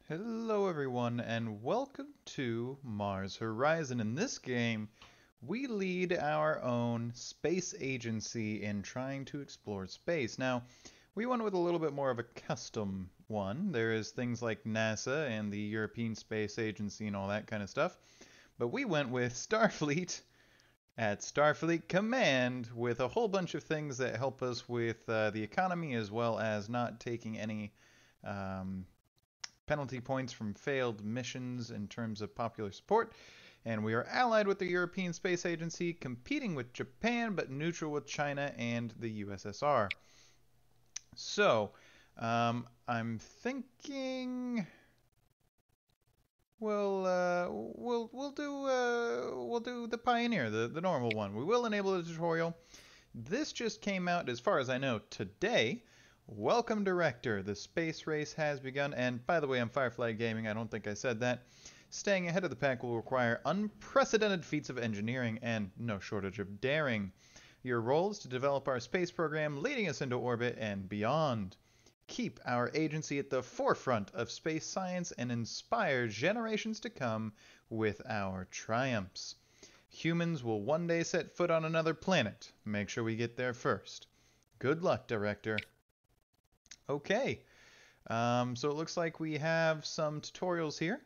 Hello everyone and welcome to Mars Horizon. In this game, we lead our own space agency in trying to explore space. Now, we went with a little bit more of a custom one. There is things like NASA and the European Space Agency and all that kind of stuff. But we went with Starfleet at Starfleet Command with a whole bunch of things that help us with the economy as well as not taking any um, penalty points from failed missions in terms of popular support. And we are allied with the European Space Agency, competing with Japan, but neutral with China and the USSR. So, I'm thinking we'll do the Pioneer, the normal one. We will enable the tutorial. This just came out, as far as I know, today. Welcome, Director. The space race has begun. And by the way, I'm Firefly Gaming. I don't think I said that. Staying ahead of the pack will require unprecedented feats of engineering and no shortage of daring. Your role is to develop our space program, leading us into orbit and beyond. Keep our agency at the forefront of space science and inspire generations to come with our triumphs. Humans will one day set foot on another planet. Make sure we get there first. Good luck, Director. Okay, so it looks like we have some tutorials here.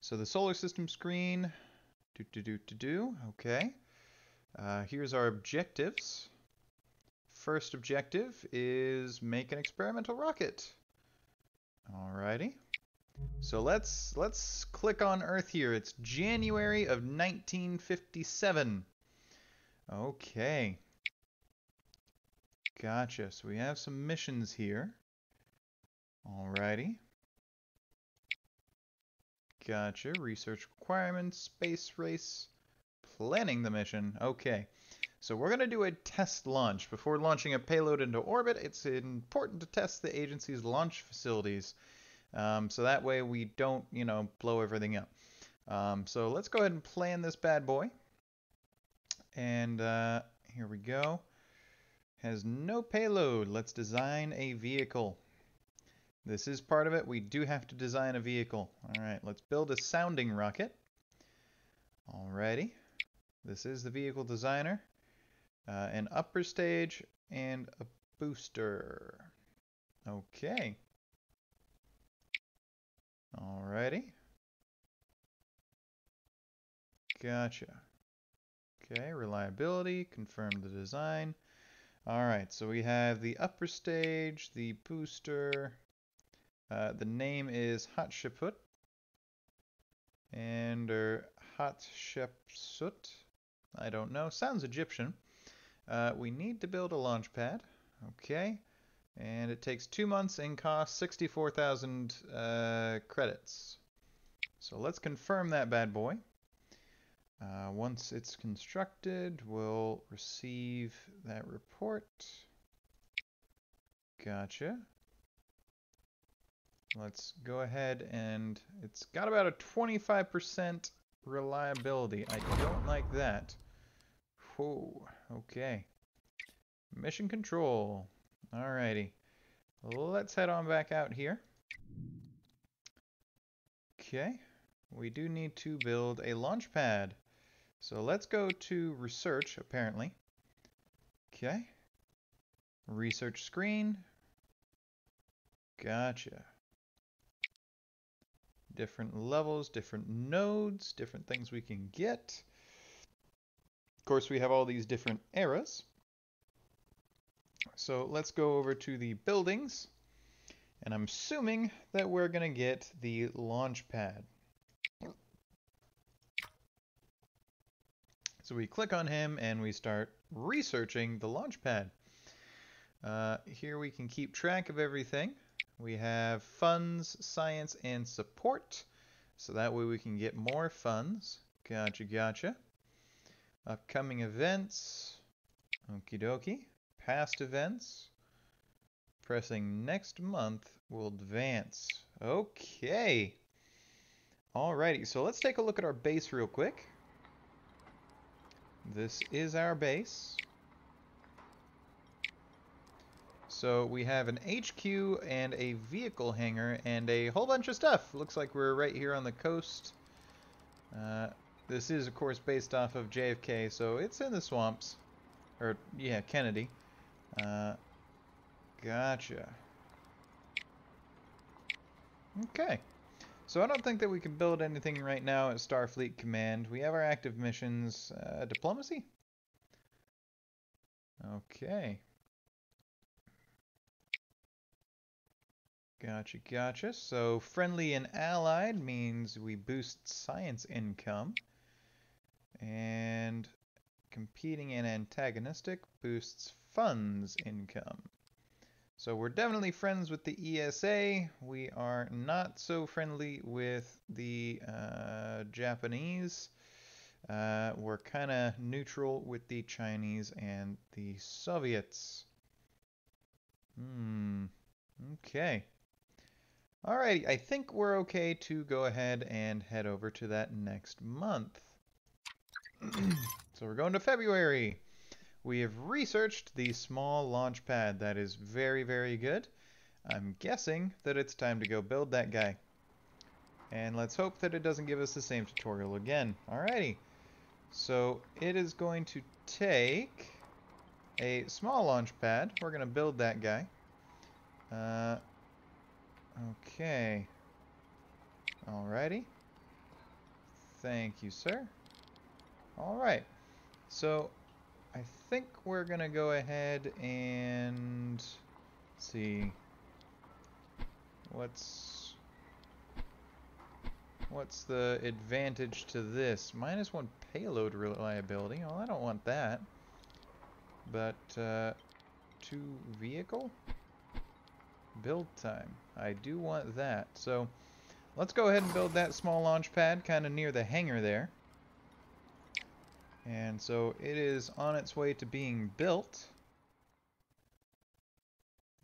So the solar system screen, okay. Here's our objectives. First objective is make an experimental rocket. Alrighty. So let's click on Earth here. It's January of 1957. Okay. Gotcha. So we have some missions here. Alrighty. Gotcha. Research requirements, space race, planning the mission. Okay. So we're going to do a test launch. Before launching a payload into orbit, it's important to test the agency's launch facilities. So that way we don't, blow everything up. So let's go ahead and plan this bad boy. And here we go. Has no payload. Let's design a vehicle. This is part of it. We do have to design a vehicle. Alright, let's build a sounding rocket. Alrighty. This is the vehicle designer. An upper stage and a booster. Okay. Alrighty. Gotcha. Okay, reliability, confirm the design. Alright, so we have the upper stage, the booster. The name is Hatshepsut. And Hatshepsut. I don't know. Sounds Egyptian. We need to build a launch pad. Okay. And it takes 2 months and costs 64,000 credits. So let's confirm that bad boy. Once it's constructed, we'll receive that report. Gotcha. Let's go ahead and it's got about a 25% reliability. I don't like that. Whoa, okay. Mission control. Alrighty. Let's head on back out here. Okay. We do need to build a launch pad. So let's go to research, apparently. Okay. Research screen. Gotcha. Different levels, different nodes, different things we can get. Of course, we have all these different eras. So let's go over to the buildings. And I'm assuming that we're going to get the launch pad. So we click on him and we start researching the launch pad. Here we can keep track of everything. We have funds, science, and support. So that way we can get more funds. Gotcha, gotcha. Upcoming events. Okie dokie. Past events. Pressing next month will advance. Okay. Alrighty, so let's take a look at our base real quick. This is our base. So we have an HQ and a vehicle hangar and a whole bunch of stuff. Looks like we're right here on the coast. This is, of course, based off of JFK, so it's in the swamps. Or, yeah, Kennedy. Gotcha. Okay. So I don't think that we can build anything right now at Starfleet Command. We have our active missions. Diplomacy? Okay. Gotcha, gotcha. So friendly and allied means we boost science income. And competing and antagonistic boosts funds income. So we're definitely friends with the ESA. We are not so friendly with the Japanese. We're kind of neutral with the Chinese and the Soviets. Okay. Alrighty, I think we're okay to go ahead and head over to that next month. So we're going to February. We have researched the small launch pad. That is very, very good. I'm guessing that it's time to go build that guy. And let's hope that it doesn't give us the same tutorial again. Alrighty. So it is going to take a small launch pad. We're going to build that guy. Okay. Alrighty. Thank you, sir. Alright. So I think we're going to go ahead and see what's the advantage to this. -1 payload reliability. Well, I don't want that. But 2 vehicle build time. I do want that. So let's go ahead and build that small launch pad kind of near the hangar there. And so it is on its way to being built.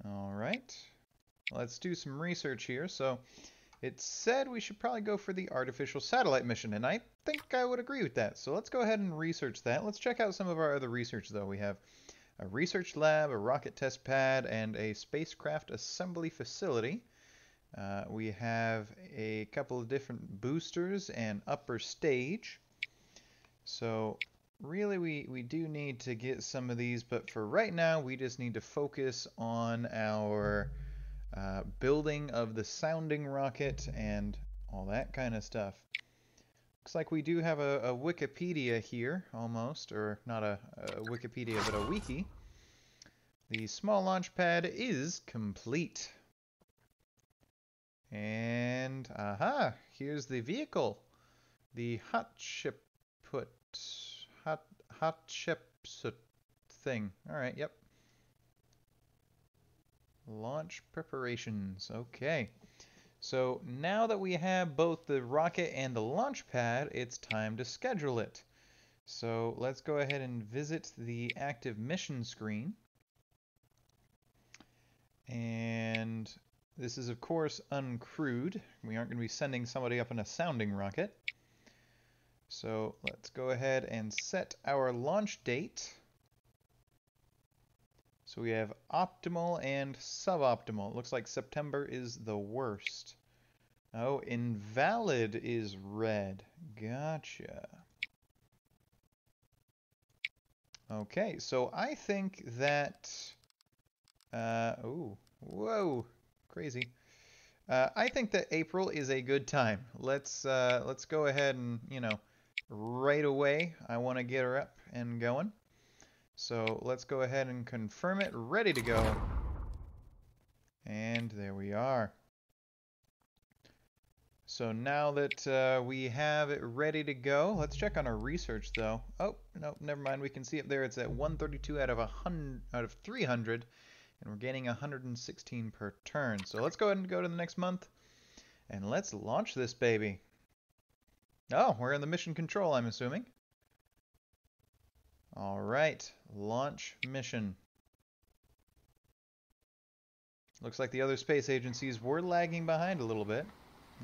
Alright. Let's do some research here. So it said we should probably go for the artificial satellite mission, and I think I would agree with that. So let's go ahead and research that. Let's check out some of our other research, though. We have a research lab, a rocket test pad, and a spacecraft assembly facility. We have a couple of different boosters and upper stage. So really we do need to get some of these, but for right now we just need to focus on our building of the sounding rocket and all that kind of stuff. Looks like we do have a Wikipedia here, almost, or not a Wikipedia, but a wiki. The small launch pad is complete. And, aha, here's the vehicle. The Hatshepsut thing. Alright, yep. Launch preparations. Okay. So now that we have both the rocket and the launch pad, it's time to schedule it. So let's go ahead and visit the active mission screen. And this is, of course, uncrewed. We aren't going to be sending somebody up in a sounding rocket. So let's go ahead and set our launch date. So we have optimal and suboptimal. It looks like September is the worst. Oh, invalid is red. Gotcha. Okay, so I think that... oh, whoa, crazy. I think that April is a good time. Let's go ahead and, you know, right away, I want to get her up and going. So let's go ahead and confirm it. Ready to go. And there we are. So now that we have it ready to go, let's check on our research though. Oh, no, never mind. We can see up there it's at 132 out of 300, and we're gaining 116 per turn. So let's go ahead and go to the next month, and let's launch this baby. Oh, we're in the mission control, I'm assuming. Alright, launch mission. Looks like the other space agencies were lagging behind a little bit.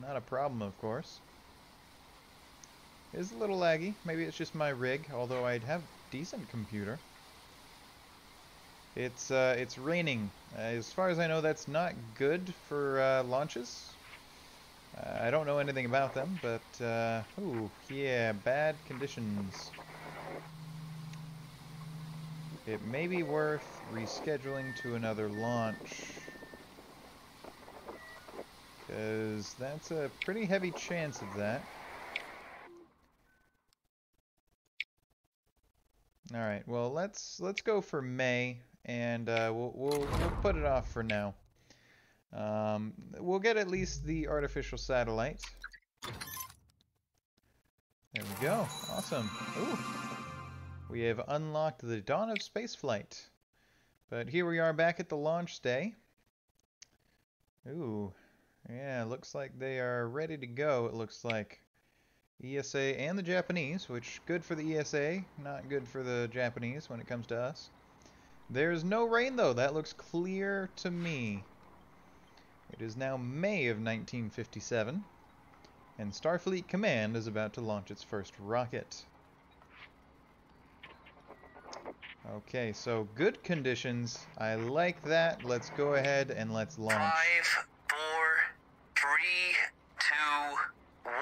Not a problem, of course. It is a little laggy. Maybe it's just my rig, although I'd have decent computer. It's raining. As far as I know, that's not good for launches. I don't know anything about them, but ooh, yeah, bad conditions. It may be worth rescheduling to another launch, because that's a pretty heavy chance of that. All right, well let's go for May, and we'll put it off for now. We'll get at least the artificial satellite. There we go. Awesome. Ooh. We have unlocked the dawn of spaceflight. But here we are back at the launch day. Ooh. Yeah, looks like they are ready to go, it looks like. ESA and the Japanese, which good for the ESA, not good for the Japanese when it comes to us. There's no rain though, that looks clear to me. It is now May of 1957, and Starfleet Command is about to launch its first rocket. Okay, so good conditions. I like that. Let's go ahead and let's launch. 5, 4, 3, 2, 1.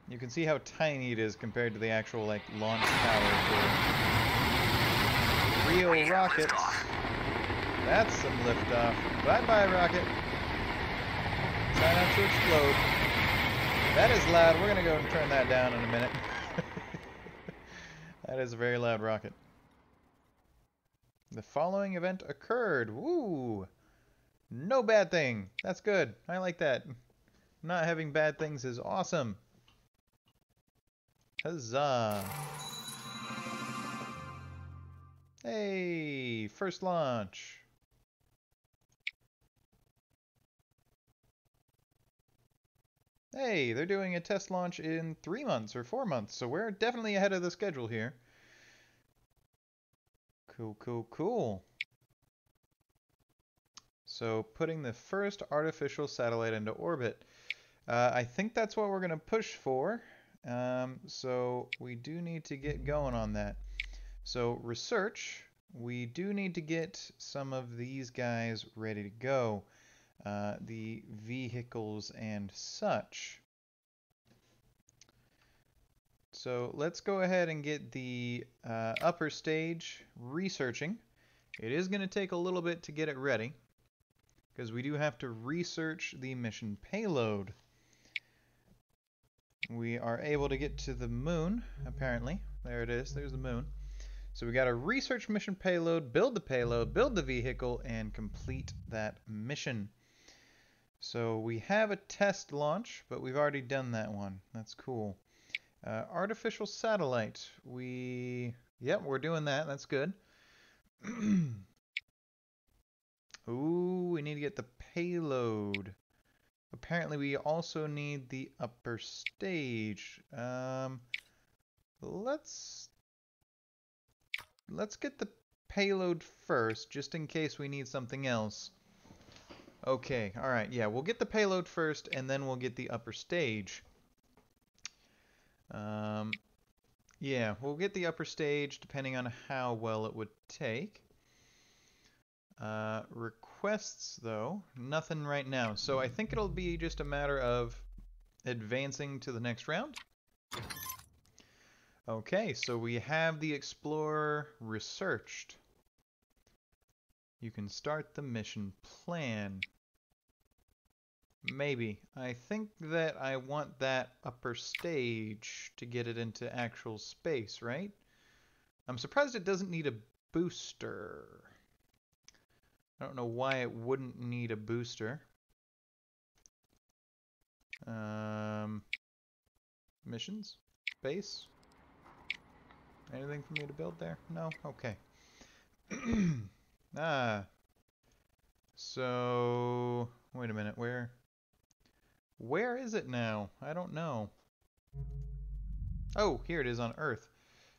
You can see how tiny it is compared to the actual, like, launch tower for real rockets. That's some liftoff. Bye-bye, rocket. Try not to explode. That is loud. We're gonna go and turn that down in a minute. That is a very loud rocket. The following event occurred. Woo! No bad thing. That's good. I like that. Not having bad things is awesome. Huzzah! Hey! First launch! Hey, they're doing a test launch in 3 months or 4 months, so we're definitely ahead of the schedule here. Cool, cool, cool. So, putting the first artificial satellite into orbit. I think that's what we're going to push for. So we do need to get going on that. So research, we do need to get some of these guys ready to go. The vehicles and such. So let's go ahead and get the upper stage researching. It is going to take a little bit to get it ready, because we do have to research the mission payload. We are able to get to the moon, apparently. There it is, there's the moon. So we got to research mission payload, build the vehicle, and complete that mission. So we have a test launch, but we've already done that one. That's cool. Artificial satellite. Yep, we're doing that. That's good. Ooh, we need to get the payload. Apparently we also need the upper stage. Let's get the payload first, just in case we need something else. Okay, alright, yeah, we'll get the payload first, and then we'll get the upper stage. Yeah, we'll get the upper stage, depending on how well it would take. Requests, though, nothing right now. So I think it'll be just a matter of advancing to the next round. Okay, so we have the Explorer researched. You can start the mission plan. Maybe. I think that I want that upper stage to get it into actual space, right? I'm surprised it doesn't need a booster. I don't know why it wouldn't need a booster. Missions? Base? Anything for me to build there? No? Okay. So... Wait a minute, where is it now? I don't know. Oh, here it is on Earth.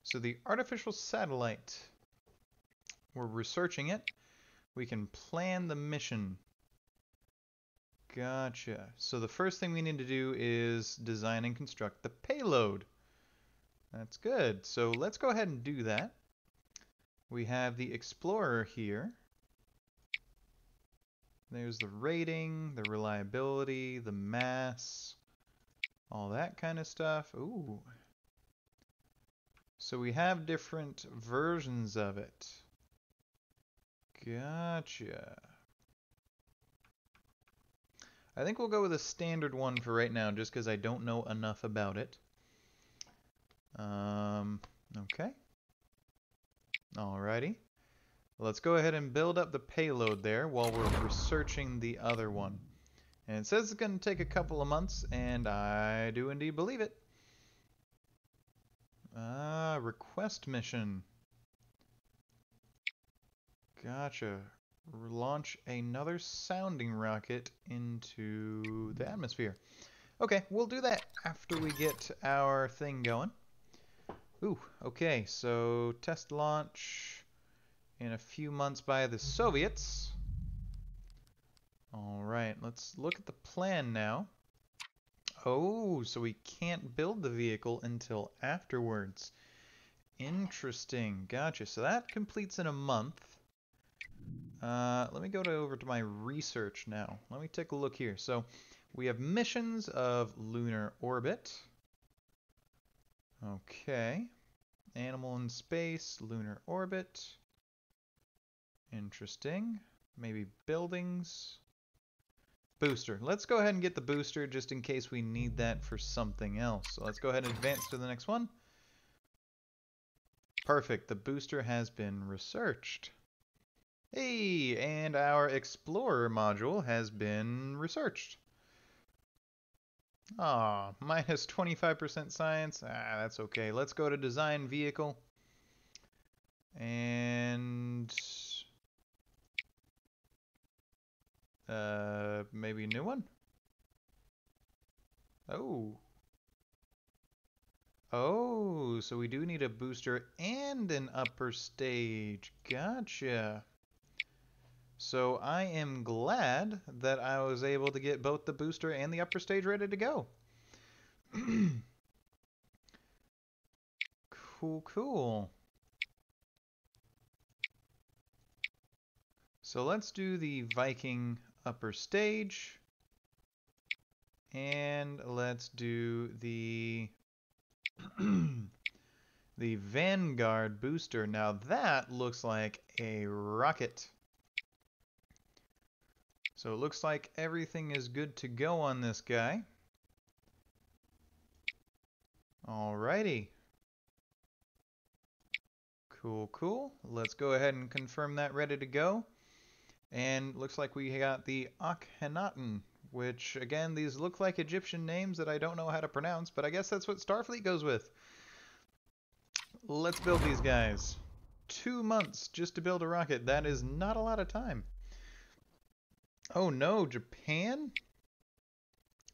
So the artificial satellite. We're researching it. We can plan the mission. Gotcha. So the first thing we need to do is design and construct the payload. That's good. So let's go ahead and do that. We have the Explorer here. There's the rating, the reliability, the mass, all that kind of stuff. Ooh. So we have different versions of it. Gotcha. I think we'll go with a standard one for right now, just because I don't know enough about it. Okay. Alrighty. Let's go ahead and build up the payload there while we're researching the other one. And it says it's going to take a couple of months, and I do indeed believe it. Request mission. Gotcha. Launch another sounding rocket into the atmosphere. Okay, we'll do that after we get our thing going. Ooh, okay, so test launch in a few months by the Soviets. Alright, let's look at the plan now. Oh, so we can't build the vehicle until afterwards. Interesting, gotcha. So that completes in a month. Let me go over to my research now. Let me take a look here. So we have missions of lunar orbit. Okay. Animal in space, lunar orbit. Interesting. Maybe buildings. Booster. Let's go ahead and get the booster just in case we need that for something else. So let's go ahead and advance to the next one. Perfect. The booster has been researched. Hey, and our Explorer module has been researched. Ah, minus 25% science. That's okay. Let's go to design vehicle. And maybe a new one? Oh. Oh, so we do need a booster and an upper stage. Gotcha. So I am glad that I was able to get both the booster and the upper stage ready to go. Cool, cool. So let's do the Viking upper stage. And let's do the the Vanguard booster. Now that looks like a rocket. So it looks like everything is good to go on this guy. Alrighty. Cool, cool. Let's go ahead and confirm that ready to go. And looks like we got the Akhenaten, which, again, these look like Egyptian names that I don't know how to pronounce, but I guess that's what Starfleet goes with. Let's build these guys. 2 months just to build a rocket. That is not a lot of time. Oh no, Japan?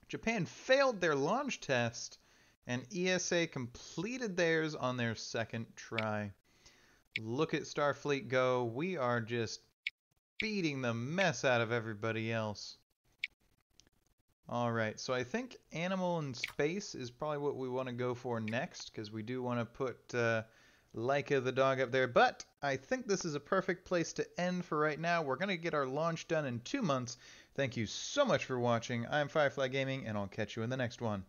Japan failed their launch test, and ESA completed theirs on their second try. Look at Starfleet go. We are just beating the mess out of everybody else. Alright, so I think animal in space is probably what we want to go for next, because we do want to put Laika the dog up there. But I think this is a perfect place to end for right now. We're going to get our launch done in 2 months. Thank you so much for watching. I'm Firefly Gaming, and I'll catch you in the next one.